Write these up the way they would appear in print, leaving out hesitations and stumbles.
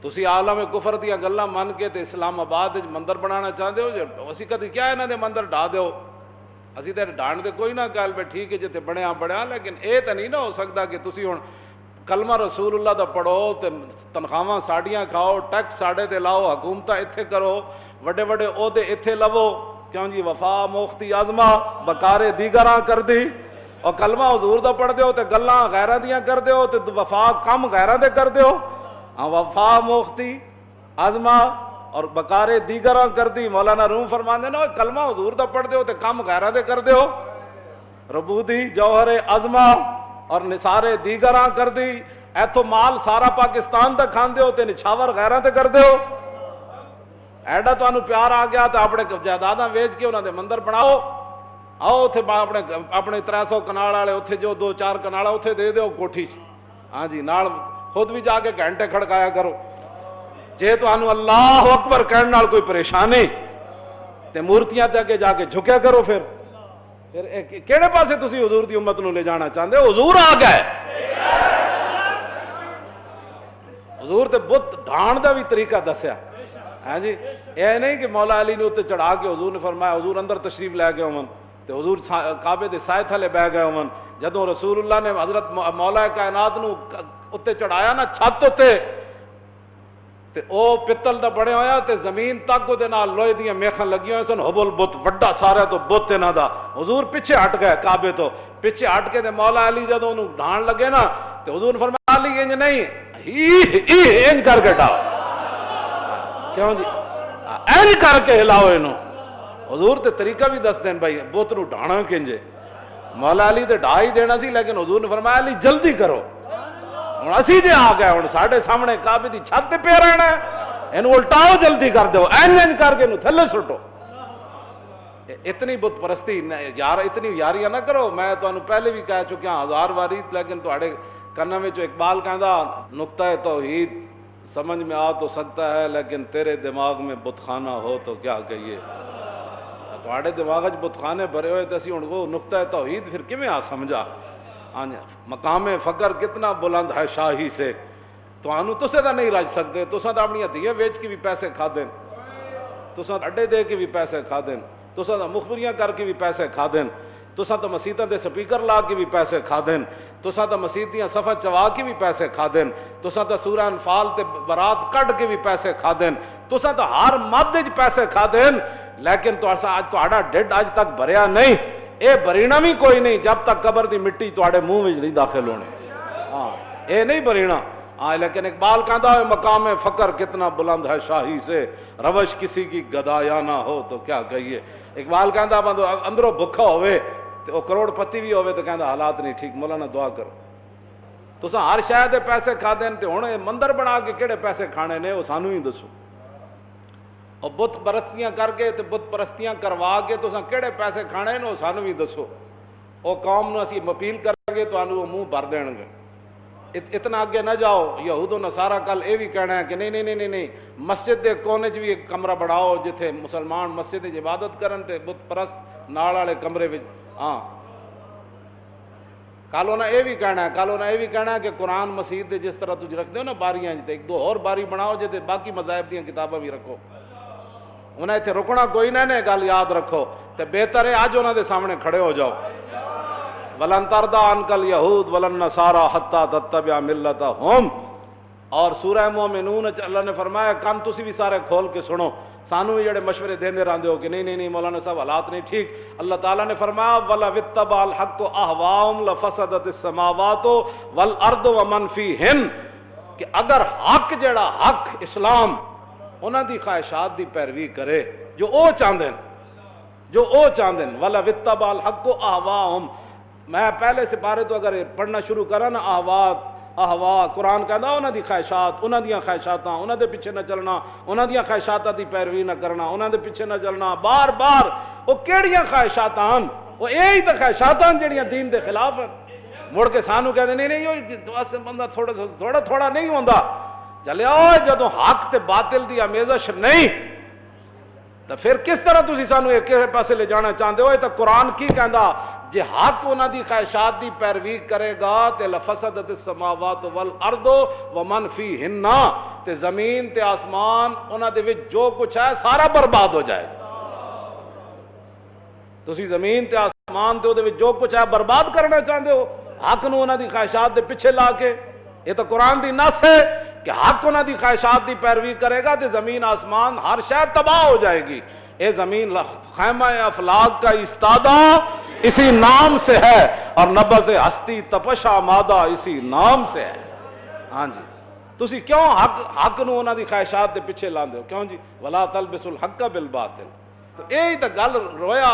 تسی عالم کفر دیا گلاں من کے تے اسلام آباد مندر بنانا چاہتے ہو، اسی کدی کیا انہاں دے مندر ڈھا دیو، اسی تے ڈھان دے کوئی نہ گل پہ ٹھیک ہے جتے بنیا بڑھیا، لیکن اے تے نہیں نہ ہو سکتا کہ تسی ہن کلمہ رسول اللہ دا پڑھو تے تنخواہاں ساڈیاں کھاؤ، ٹیکس ساڈے تے لاؤ، حکومتاں ایتھے کرو، وڈے وڈے عہدے ایتھے لو، کیوں جی وفا موختی عظمہ بکارے دیگراں کر دی، اور کلمہ حضور دا پڑھ دیو تے گلاں غیراں دیاں کر دیو تے وفا کم غیراں دے کر دیو، وفا موختی عظمہ اور بکارے دیگراں کر دی۔ مولانا روم فرماندے نا کلمہ حضور دا پڑھ دیو تے کم غیراں دے کر دیو، ربودی جوہر عظمہ اور نثارے دیگراں کر دی، ایتھو مال سارا پاکستان دا کھان دیو تے نچھاور غیراں تے کر دیو، ایڈا تانوں پیار آ گیا تے اپنے جائیداداں ویچ کے انہاں دے مندر بناؤ، آؤ اتھے اپنے 300 کنال والے اتھے جو 2-4 کنال اتھے دے دیو کوٹھی، ہاں جی نال خود بھی جا کے گھنٹے کھڑکایا کرو، جے تانوں اللہ اکبر کہن نال کوئی پریشانی تے مورتیاں تے اگے جا کے جھکیا کرو، پھر کیڑے پاسے تسی حضور دی امت نو لے جانا چاہندے ہو؟ حضور آ گئے، حضور تے بت ڈھان دا بھی طریقہ دسیا، ہاں جی اے نہیں کہ مولا علی نے اتنے چڑھا کے حضور نے فرمایا، حضور اندر تشریف لے گئے ہون تے حضور کعبے دے سائے تھلے بہ گئے ہون، جدوں رسول اللہ نے حضرت مولا کائنات نو اتنے چڑھایا نا چھت تے تے او پتل دا بڑے ہویا تے زمین تک دے نال لوہے دیاں میخاں لگی ہوئے سن، حبل بت وڈا سارا تو بت انہاں دا، حضور پیچھے ہٹ گئے کعبے تو، پیچھے ہٹ کے تے مولا علی جدوں انہوں ڈھان لگے نا تے حضور نے فرمایا علی انج نہیں انج کر کے ڈال، کیوں جی انج کر کے ہلاؤ انہوں، حضور تے طریقہ بھی دس دین بھائی بت نو ڈھانا کنجے، مولا علی تے ڈھا ہی دینا سی لیکن حضور نے فرمایا علی جلدی کرو، ہوں اسی جے آ گئے ہوں ساڈے سامنے کعبے دی چھت تے پہ رہنا ہے، اینو الٹاؤ جلدی کر دو، این کر کے تھلے سٹو، اتنی بت پرستی یار اتنی یاریاں نہ کرو، میں تانوں پہلے بھی کہہ چکیا 1000 واری، لیکن تہاڈے کناں وچ اقبال کہندا نقطۂ توحید سمجھ میں آ تو سکتا ہے لیکن تیرے دماغ میں بت خانہ ہو تو کیا کہیے، تہاڈے دماغ وچ بت خانے بھرے ہوئے تے اسی ہن وہ نقطۂ توحید پھر کیویں آ سمجھا، مقام فقر کتنا بلند ہے شاہی سے، تسے تو نہیں رج سکتے، تساں تو اپنی ہدیاں ویچ کے بھی پیسے کھا دیں، تساں اڈے دے کے بھی پیسے کھا دیں، تساں تو مخبریاں کر کے بھی پیسے کھا دیں، تساں تو مسیتاں دے سپیکر لا کے بھی پیسے کھا دیں، تساں تو مسیت دیاں صفحہ چوا کے بھی پیسے کھا دیں، تساں تو سورہ انفال تے برات کٹ کے بھی پیسے کھا دیں، تساں تو ہر مد وچ پیسے کھا دیں، لیکن تہاڈا ڈھڈ اج تک بھریا نہیں، اے برینا بھی کوئی نہیں جب تک قبر دی مٹی تواڈے منہ وچ نہیں داخل ہونی، ہاں اے نہیں برینا، ہاں لیکن اقبال کہندا ہے مقام فقر کتنا بلند ہے شاہی سے، روش کسی کی گدایا نہ ہو تو کیا کہیے، اقبال کہندا بندو اندروں بھکھا ہوئے تے او کروڑ پتی بھی ہوئے تو کہندا حالات نہیں ٹھیک، مولانا دعا کرو، تساں ہر شے دے پیسے کھا دین تے ہن مندر بنا کے کیڑے پیسے کھانے نے وہ سانوں ہی دسو، اور بت پرستیاں کر کے تے بت پرستیاں کروا کے تساں کیڑے پیسے کھانے نے وہ سانوں بھی دسو، او قوم نو اسی اپیل کریں گے تانوں منہ بھر دین گے، اتنا اگے نہ جاؤ، یہود و نصارہ کل اے بھی کہنا ہے کہ نہیں مسجد دے کونے چ بھی ایک کمرہ بڑھاؤ جتھے مسلمان مسجد وچ عبادت کرن تے بت پرست نال والے کمرے وچ، ہاں کل انہاں اے بھی کہنا ہے کہ قرآن مسجد دے جس طرح تجھ رکھ دے ہو نا باریاں تے ایک 2 اور باری بناؤ جتے باقی مذاہب دیاں کتاباں بھی رکھو، انہیں اتنے رکنا کوئی نہ گل یاد رکھو تے بہتر ہے اج انہوں دے سامنے کھڑے ہو جاؤ، ولن ترضى عنك اليهود ولا النصارى حتى تتبع ملتهم، اور سورہ مومنون اللہ نے فرمایا کن تسی بھی سارے کھول کے سنو، سانو بھی جڑے مشورے دیندے رہندے ہو کہ نہیں مولانا صاحب حالات نہیں ٹھیک، اللہ تعالیٰ نے فرمایا وَلَوِ اتَّبَعَ الْحَقُّ أَهْوَاءَهُمْ لَفَسَدَتِ السَّمَاوَاتُ وَالْأَرْضُ وَمَنْ فِيهِنَّ، کہ اگر حق جڑا حق اسلام انہاں دی خواہشات دی پیروی کرے جو او چاہندے وَلَوِ اتَّبَعَ الْحَقُّ أَهْوَاءَهُمْ، میں پہلے سپارے تو اگر پڑھنا شروع کرا نا احوا قرآن کہندا انہاں دی خواہشات، انہاں دیاں خواہشاتاں، انہاں دے پیچھے نہ چلنا، انہاں دیاں خواہشاتاں دی پیروی نہ کرنا، انہاں دے پیچھے نہ چلنا، بار بار وہ کیڑیاں خواہشاتاں وہ یہی تے خواہشاتاں جڑیاں دین دے خلاف ہیں، مڑ کے سانو کہتے نہیں بندہ تھوڑا نہیں ہوندا، چلے آؤ جدو حق تے باطل دی آمیزش نہیں تو پھر کس طرح تسی سانو ایک پاسے لے جانا چاہتے ہو؟ یہ تو قرآن کی کہندا جے حق انہاں دی خواہشات دی پیروی کرے گا تے لفسدت السماوات والارض ومن فیہن، تے زمین تے آسمان انہاں دے وچ جو کچھ ہے سارا برباد ہو جائے گا۔ تسی زمین تے آسمان تے او دے وچ جو کچھ ہے برباد کرنا چاہندے ہو حق نو انہاں دی خواہشات دے پیچھے لا کے؟ یہ تو قرآن دی نص ہے کہ حق انہاں دی خواہشات دی پیروی کرے گا تے زمین آسمان ہر شے تباہ ہو جائے گی۔ اے زمین خیمہ افلاک کا استادہ اسی نام سے ہے اور نبض ہستی تپش آمادہ اسی نام سے ہے۔ ہاں جی، تسی کیوں حق نو انہاں دی خواہشات دے پیچھے لاندے ہو؟ کیوں جی؟ ولا تلبسوا الحق بالباطل۔ تو یہی تو گل رویا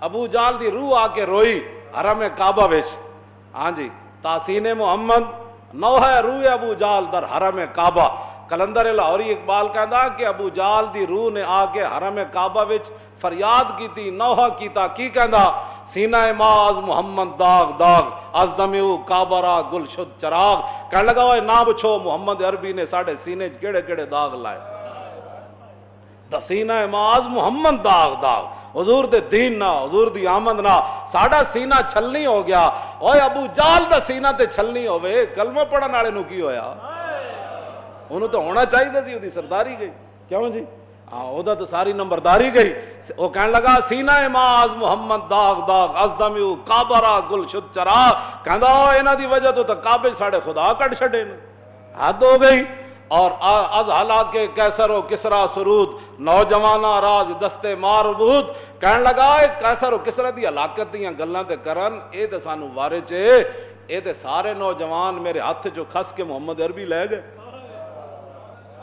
ابو جال دی روح آ کے روئی حرم کعبہ وچ۔ ہاں جی، تحسین محمد نوحہ روح ابو جال در حرم کعبہ۔ کلندر لاہوری اقبال کہندا کہ ابو جال دی روح نے آ کے حرم کعبہ وچ فریاد کیتی، نوحہ کیتا، کی کہندا؟ سینہ ماز محمد داغ داغ از دمیو کعبہ را گل شد چراغ۔ کہنے لگا وہ نہ پوچھو محمد عربی نے ساڈے سینے چ کیڑے کیڑے داغ لائے۔ سینہ ماز محمد داغ داغ، حضور دے دین نہ، حضور دی آمد نہ ساڈا سینہ چھلنی ہو گیا۔ اوے ابو جال دا سینہ تے چھلنی ہوئے، کلمہ پڑھن والے نو کی ہویا؟ انہوں تو ہونا چاہیے سی، وہ سرداری گئی۔ کیوں جی؟ ہاں، وہ تو ساری نمبرداری گئی۔ وہ کہنے لگا سینہ ماز محمد داغ داغ از دمیو کعبہ را گل شد چراغ۔ کہندا انہاں دی وجہ تو کعبے ساڈے خدا کٹ چھڈے نے، حد ہو گئی۔ اور از ہلاک کیسر و کسرا سرود نوجواناں راز دستے ماربود۔ کہنے لگا کیسر و کسرا دی ہلاکت دیاں گلاں تے کرن، اے تے سانو وارے چ اے تے سارے نوجوان میرے ہاتھ چوں کھس کے محمد عربی لے گئے۔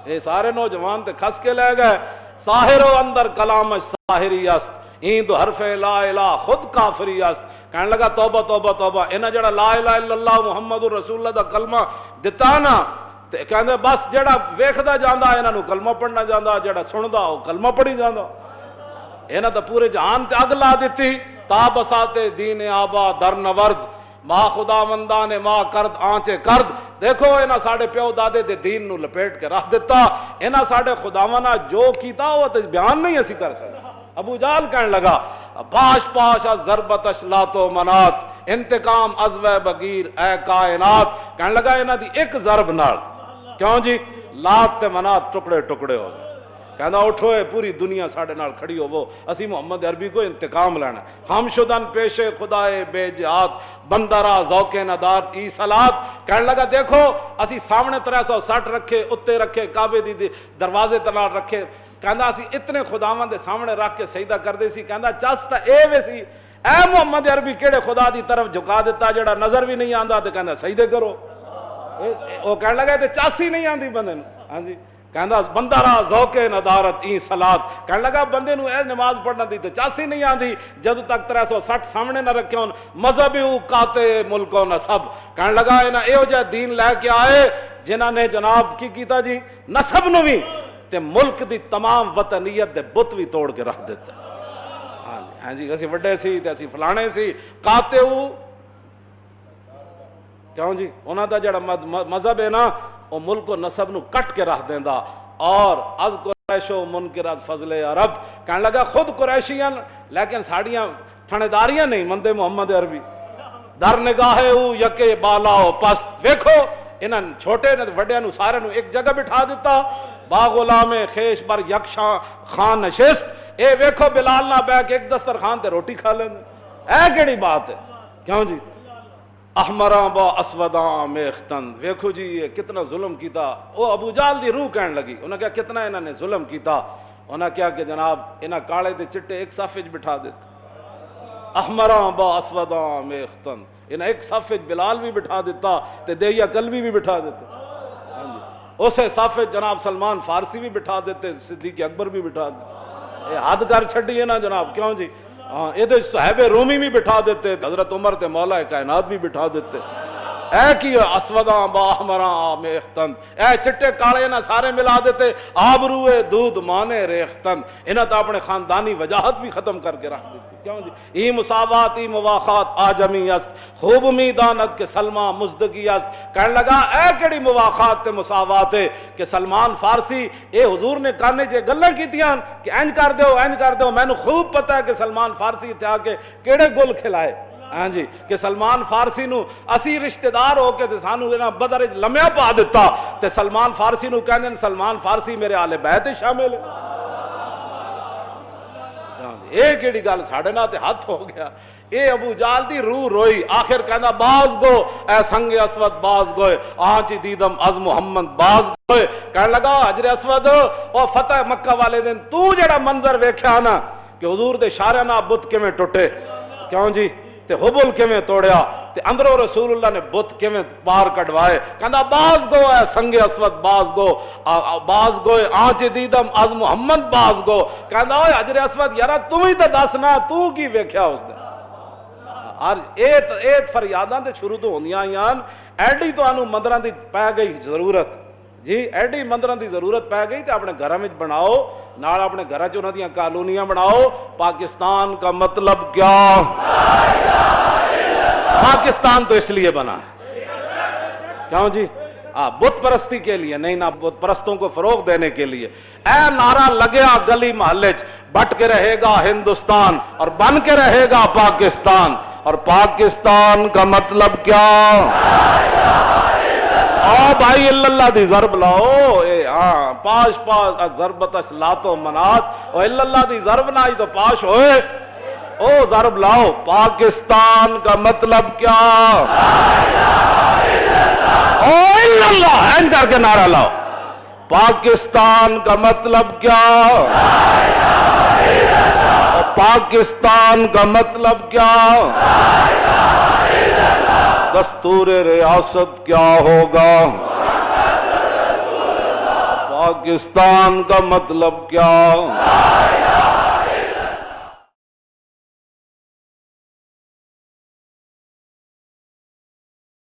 اے سارے نوجوان تے کھس کے لے گئے۔ ساحر و اندر کلام ساحری است، این تو حرف لا الہ خود کافری است۔ کہنے لگا توبہ توبہ توبہ، انہاں جڑا لا الہ الا اللہ محمد رسول اللہ دا کلمہ دتا نا تے کہندے بس جڑا ویکھدا جاندا انہاں نو کلمہ پڑھنا جاندا، جڑا سندا او کلمہ پڑھی جاندا۔ انہاں تے پورے جہان تے اگ لا دتی۔ تا بساتے دین آبا در نورد، ماں خدا مندان ماں کرد آنچے کرد۔ دیکھو انہاں ساڈے پیو دادے دے دین نو لپیٹ کے رکھ دیتا۔ انہاں ساڈے خداواں نال جو کیتا وہ تے بیان نہیں اسی کر سکتے۔ ابو جہل کہنے لگا باش پاش از ضربتش لات و منات، انتقام از و بغیر اے کائنات۔ کہنے لگا انہاں دی ایک ضرب نال، کیوں جی؟ لات تے منات ٹکڑے ٹکڑے ہو گئے۔ کہنا اٹھو پوری دنیا ساڈے نال کھڑی ہوو، اسی محمد عربی کو انتقام لینا۔ خام شدن پیش خدائے بے جہاد، بندرا ذوق ندات ای صلات۔ کہنے لگا دیکھو اسی سامنے 360 رکھے، اتے رکھے، کعبے دی دروازے تلال رکھے۔ کہندا اسی اتنے خداواں دے سامنے رکھ کے سجدہ کردے سی۔ کہندا چس تا اے وے سی، اے محمد عربی کیڑے خدا دی طرف جھکا دیتا جڑا نظر بھی نہیں آندا تے کہندا سجدے کرو۔ وہ کہنے لگا تے چاس ہی نہیں آندی بندے نوں۔ ہاں جی، کہندا بندہ را ذوق ندارت این صلات۔ کہنے لگا بندے نوں اے نماز پڑھنا دی تے چاس ہی نہیں آندی جد تک 360 سامنے نہ رکھے ہون۔ مذہب او کاتے ملک و نسب۔ کہنے لگا انہاں ایہو جہا دین لے کے آئے جنہاں نے جناب کی کیتا جی؟ نسب نو بھی تے ملک دی تمام وطنیت دے بت بھی توڑ کے رکھ دیتا۔ ہاں جی، اسی وڈے سی تے اسی فلانے سی، کاتے او کیوں جی؟ انہاں دا جڑا مذہب ہے نا وہ ملک و نسب نو کٹ کے رکھ دیندا۔ اور از قریش و منکرات فضل عرب۔ کہنے لگا خود قریشیاں لیکن ساڑیاں تھنداریاں نہیں مندے محمد عربی۔ در نگاہ او یکے بالا و پست، ویکھو انہاں چھوٹے نے وڈیاں نو سارے نو ایک جگہ بٹھا دیتا۔ با غلام خیش بر یکشاں خان نشست، اے ویکھو بلال نہ بیٹھ کے ایک دسترخوان تے روٹی کھا لیندے۔ اے کیڑی بات ہے؟ کیوں جی؟ احمراں با اسوداں میختن، ویکھو جی یہ کتنا ظلم کیتا۔ وہ ابو جہل دی روح کہنے لگی، انہاں کہا کتنا انہاں نے ظلم کیتا۔ انہاں کیا کہ جناب انہاں کالے تے چٹے ایک صف وچ بٹھا دیتے۔ احمراں با اسوداں میختن، انہاں ایک صف وچ بلال بھی بٹھا دیتا تے دہیا کلوی بھی بٹھا دیتے۔ اسے صف وچ جناب سلمان فارسی بھی بٹھا دیتے، صدیق اکبر بھی بٹھا دیتے۔ یہ حد کر چھڈی ہے نا جناب، کیوں جی؟ ہاں یہ صحابہ رومی بھی بٹھا دیتے، حضرت عمر تے مولا کائنات بھی بٹھا دیتے۔ اے کی اسوداں با احمراں میختن، اے چٹے کالے نہ سارے ملا دیتے۔ آبروئے دودھ مانے ریختن، انہاں تو اپنے خاندانی وجاہت بھی ختم کر کے رکھ دیتی۔ کیوں جی؟ ای مساوات ای مواخات آجمی است، خوب می داند کہ سلمان مزدگی است۔ کہنے لگا اے کیڑی مواخات تے مساوات ہے کہ سلمان فارسی اے حضور نے کانے چ گلاں کیتیاں کہ اینج کر دیو اینج کر دیو۔ مینوں خوب پتہ ہے کہ سلمان فارسی تے آ کے کیڑے گل کھلائے۔ ہاں جی کہ سلمان فارسی نو اسی رشتہ دار ہو کے تے سانو انہاں بدر وچ لمیا پا دیتا تے سلمان فارسی نو کہندے سلمان فارسی میرے آل بیت شامل ہے. اے کیڑی گل ساڈے نال تے ہاتھ ہو گیا. اے ابو جال دی روح روئی. آخر کہندا باز گو اے سنگ اسود باز گوئے آنچ دیدم از محمد باز گوئے. کہنے لگا حجر اسود او فتح مکہ والے دن تو جڑا منظر ویکھیا نا کہ حضور دے اشارے نال بت کیویں ٹوٹے, کیوں جی, تے حبل کیویں توڑیا, تے اندروں رسول اللہ نے بت کیویں پار کڈوائے. کہندا باز گو اے سنگ اسود باز گو باز گوئے آنچ دیدم از محمد باز گو. کہندا اوے حجر اسود یارا تو ہی تے دس نا تو کی ویکھیا اس دن. اور ایت فریاداں تے شروع تو ہوندیاں آئیاں. ایڈی تو آنو مندراں دی پے گئی ضرورت جی, ایڈی مندراں دی ضرورت پے گئی تے اپنے گھراں وچ بناؤ, نال اپنے گھراں چ انہاں دیاں کالونیاں بناؤ. پاکستان کا مطلب کیا؟ پاکستان تو اس لیے بنا, کیوں جی, بت پرستی کے لیے نہیں, نہ بت پرستوں کو فروغ دینے کے لیے. اے نعرہ لگیا گلی محلے چ, بٹ کے رہے گا ہندوستان اور بن کے رہے گا پاکستان. اور پاکستان کا مطلب کیا؟ آ بھائی اللہ دی ضرب لاؤ. اے ہاں پاش پاش ضربتش لاتو منات, او اللہ دی ضرب نہ تو پاش ہوئے. او ضرب لاؤ. پاکستان کا مطلب کیا؟ او اللہ این کر کے نعرہ لاؤ. پاکستان کا مطلب کیا؟ پاکستان کا مطلب کیا؟ دستور ریاست کیا ہوگا؟ پاکستان کا مطلب کیا؟